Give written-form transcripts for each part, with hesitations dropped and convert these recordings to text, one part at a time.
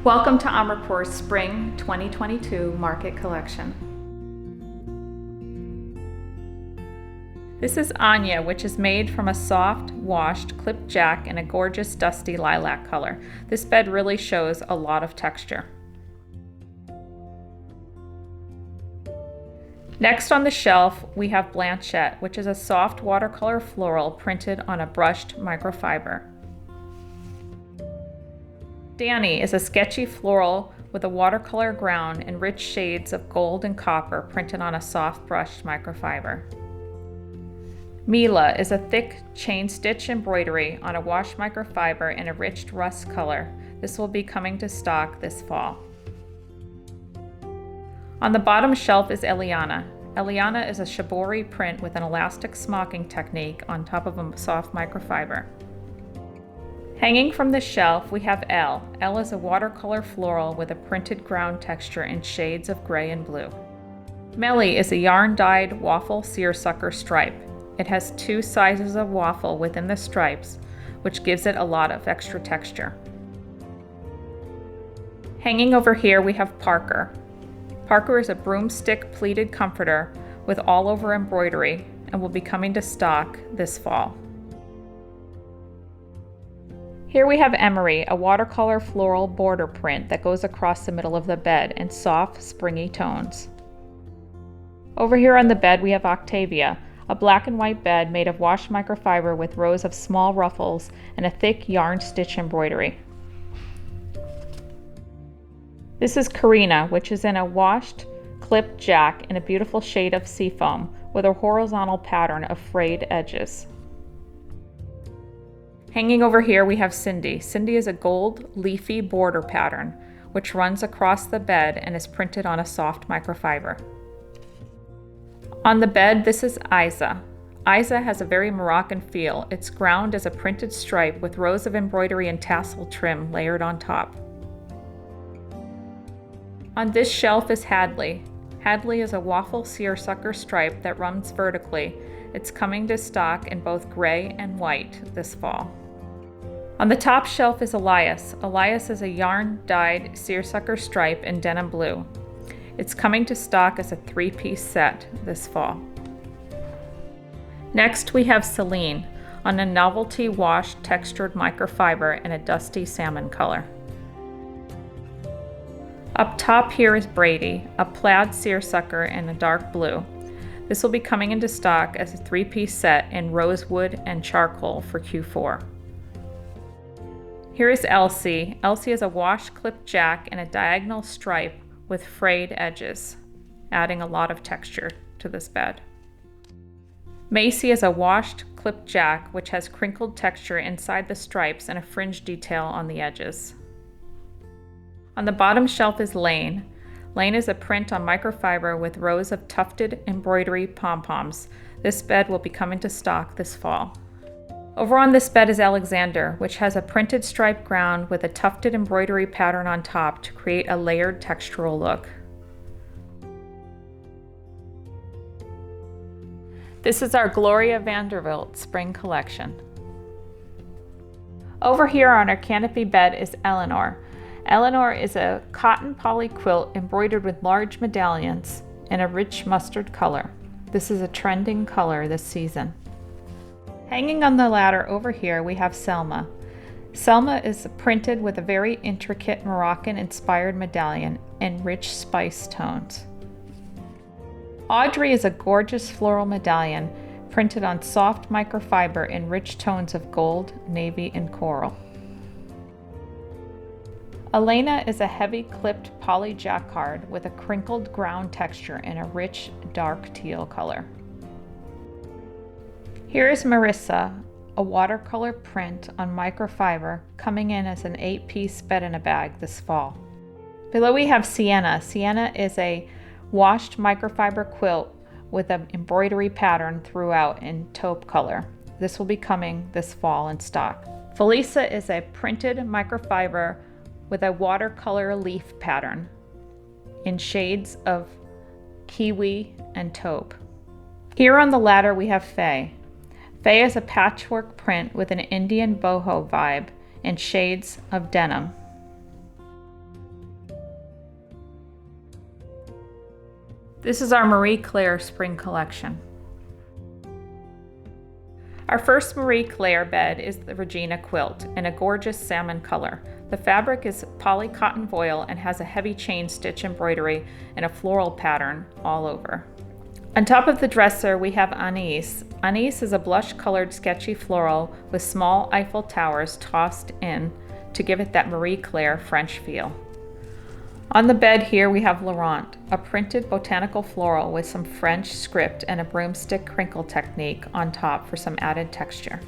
Welcome to Amrapur's Spring 2022 Market Collection. This is Anya, which is made from a soft, washed clipped jack in a gorgeous dusty lilac color. This bed really shows a lot of texture. Next on the shelf, we have Blanchette, which is a soft watercolor floral printed on a brushed microfiber. Danny is a sketchy floral with a watercolor ground and rich shades of gold and copper printed on a soft brushed microfiber. Mila is a thick chain stitch embroidery on a wash microfiber in a rich rust color. This will be coming to stock this fall. On the bottom shelf is Eliana. Eliana is a shibori print with an elastic smocking technique on top of a soft microfiber. Hanging from the shelf, we have Elle. Elle is a watercolor floral with a printed ground texture in shades of gray and blue. Melly is a yarn-dyed waffle seersucker stripe. It has two sizes of waffle within the stripes, which gives it a lot of extra texture. Hanging over here, we have Parker. Parker is a broomstick pleated comforter with all-over embroidery and will be coming to stock this fall. Here we have Emery, a watercolor floral border print that goes across the middle of the bed in soft, springy tones. Over here on the bed we have Octavia, a black and white bed made of wash microfiber with rows of small ruffles and a thick yarn stitch embroidery. This is Karina, which is in a washed, clipped jack in a beautiful shade of seafoam with a horizontal pattern of frayed edges. Hanging over here we have Cindy. Cindy is a gold leafy border pattern which runs across the bed and is printed on a soft microfiber. On the bed, this is Isa. Isa has a very Moroccan feel. Its ground is a printed stripe with rows of embroidery and tassel trim layered on top. On this shelf is Hadley. Hadley is a waffle seersucker stripe that runs vertically. It's coming to stock in both gray and white this fall. On the top shelf is Elias. Elias is a yarn-dyed seersucker stripe in denim blue. It's coming to stock as a three-piece set this fall. Next we have Celine on a novelty washed textured microfiber in a dusty salmon color. Up top here is Brady, a plaid seersucker in a dark blue. This will be coming into stock as a three-piece set in rosewood and charcoal for Q4. Here is Elsie. Elsie is a washed clipped jack in a diagonal stripe with frayed edges, adding a lot of texture to this bed. Macy is a washed clipped jack which has crinkled texture inside the stripes and a fringe detail on the edges. On the bottom shelf is Lane. Lane is a print on microfiber with rows of tufted embroidery pom-poms. This bed will be coming to stock this fall. Over on this bed is Alexander, which has a printed stripe ground with a tufted embroidery pattern on top to create a layered textural look. This is our Gloria Vanderbilt spring collection. Over here on our canopy bed is Eleanor. Eleanor is a cotton poly quilt embroidered with large medallions in a rich mustard color. This is a trending color this season. Hanging on the ladder over here we have Selma. Selma is printed with a very intricate Moroccan-inspired medallion in rich spice tones. Audrey is a gorgeous floral medallion printed on soft microfiber in rich tones of gold, navy, and coral. Elena is a heavy clipped poly jacquard with a crinkled ground texture in a rich dark teal color. Here is Marissa, a watercolor print on microfiber coming in as an 8-piece bed-in-a-bag this fall. Below we have Sienna. Sienna is a washed microfiber quilt with an embroidery pattern throughout in taupe color. This will be coming this fall in stock. Felisa is a printed microfiber with a watercolor leaf pattern in shades of kiwi and taupe. Here on the ladder we have Faye. Faye is a patchwork print with an Indian boho vibe and shades of denim. This is our Marie Claire spring collection. Our first Marie Claire bed is the Regina quilt in a gorgeous salmon color. The fabric is poly cotton voile and has a heavy chain stitch embroidery and a floral pattern all over. On top of the dresser we have Anise. Anise is a blush colored sketchy floral with small Eiffel towers tossed in to give it that Marie Claire French feel. On the bed here we have Laurent, a printed botanical floral with some French script and a broomstick crinkle technique on top for some added texture.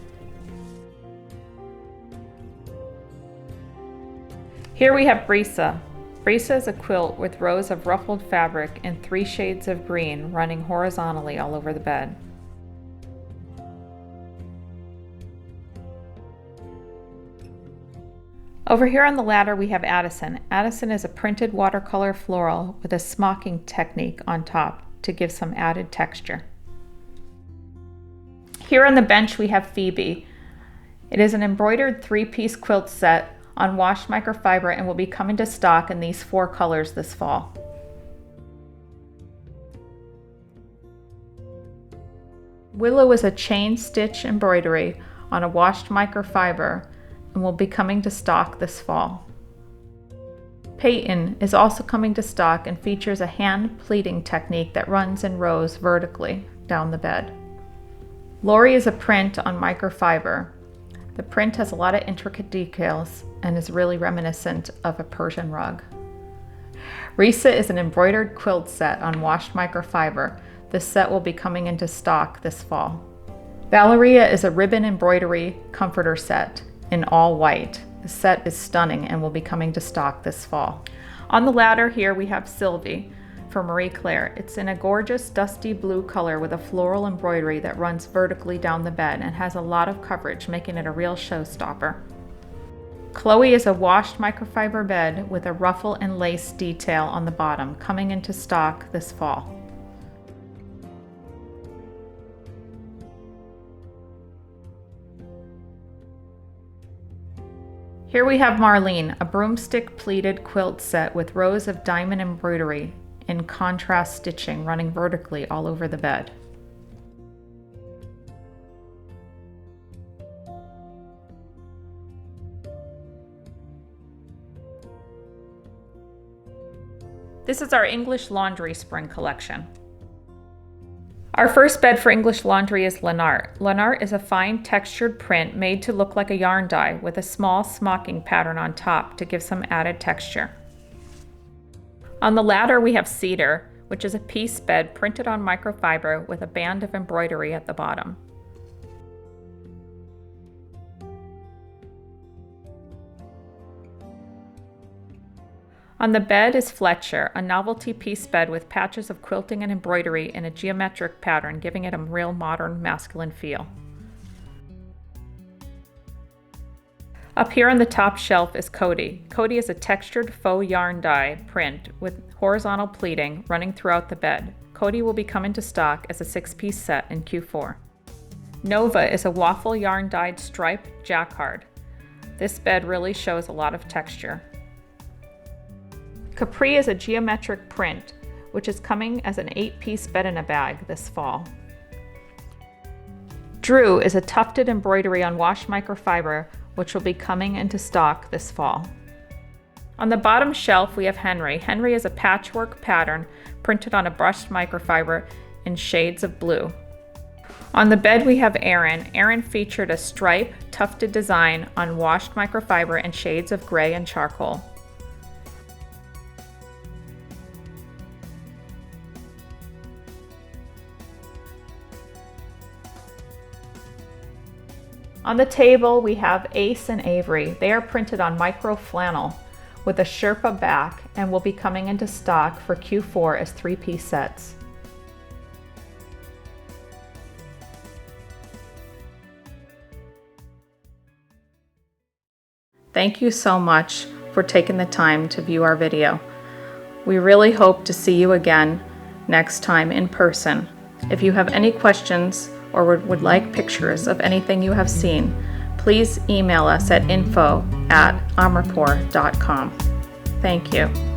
Here we have Brisa. Brisa is a quilt with rows of ruffled fabric in 3 shades of green running horizontally all over the bed. Over here on the ladder we have Addison. Addison is a printed watercolor floral with a smocking technique on top to give some added texture. Here on the bench we have Phoebe. It is an embroidered 3-piece quilt set on washed microfiber and will be coming to stock in these 4 colors this fall. Willow is a chain stitch embroidery on a washed microfiber and will be coming to stock this fall. Peyton is also coming to stock and features a hand pleating technique that runs in rows vertically down the bed. Lori is a print on microfiber. The print has a lot of intricate details and is really reminiscent of a Persian rug. Risa is an embroidered quilt set on washed microfiber. This set will be coming into stock this fall. Valeria is a ribbon embroidery comforter set in all white. The set is stunning and will be coming to stock this fall. On the ladder here we have Sylvie for Marie Claire. It's in a gorgeous dusty blue color with a floral embroidery that runs vertically down the bed and has a lot of coverage, making it a real showstopper. Chloe is a washed microfiber bed with a ruffle and lace detail on the bottom, coming into stock this fall. Here we have Marlene, a broomstick pleated quilt set with rows of diamond embroidery in contrast stitching running vertically all over the bed. This is our English Laundry spring collection. Our first bed for English Laundry is Lenart. Lenart is a fine textured print made to look like a yarn dye with a small smocking pattern on top to give some added texture. On the ladder we have Cedar, which is a piece bed printed on microfiber with a band of embroidery at the bottom. On the bed is Fletcher, a novelty piece bed with patches of quilting and embroidery in a geometric pattern, giving it a real modern masculine feel. Up here on the top shelf is Cody. Cody is a textured faux yarn dye print with horizontal pleating running throughout the bed. Cody will be coming to stock as a 6-piece set in Q4. Nova is a waffle yarn dyed stripe jacquard. This bed really shows a lot of texture. Capri is a geometric print, which is coming as an 8-piece bed in a bag this fall. Drew is a tufted embroidery on washed microfiber, which will be coming into stock this fall. On the bottom shelf we have Henry. Henry is a patchwork pattern printed on a brushed microfiber in shades of blue. On the bed we have Erin. Erin featured a stripe tufted design on washed microfiber in shades of gray and charcoal. On the table we have Ace and Avery. They are printed on micro flannel with a Sherpa back and will be coming into stock for Q4 as 3-piece sets. Thank you so much for taking the time to view our video. We really hope to see you again next time in person. If you have any questions or would like pictures of anything you have seen, please email us at info@amrapur.com. Thank you.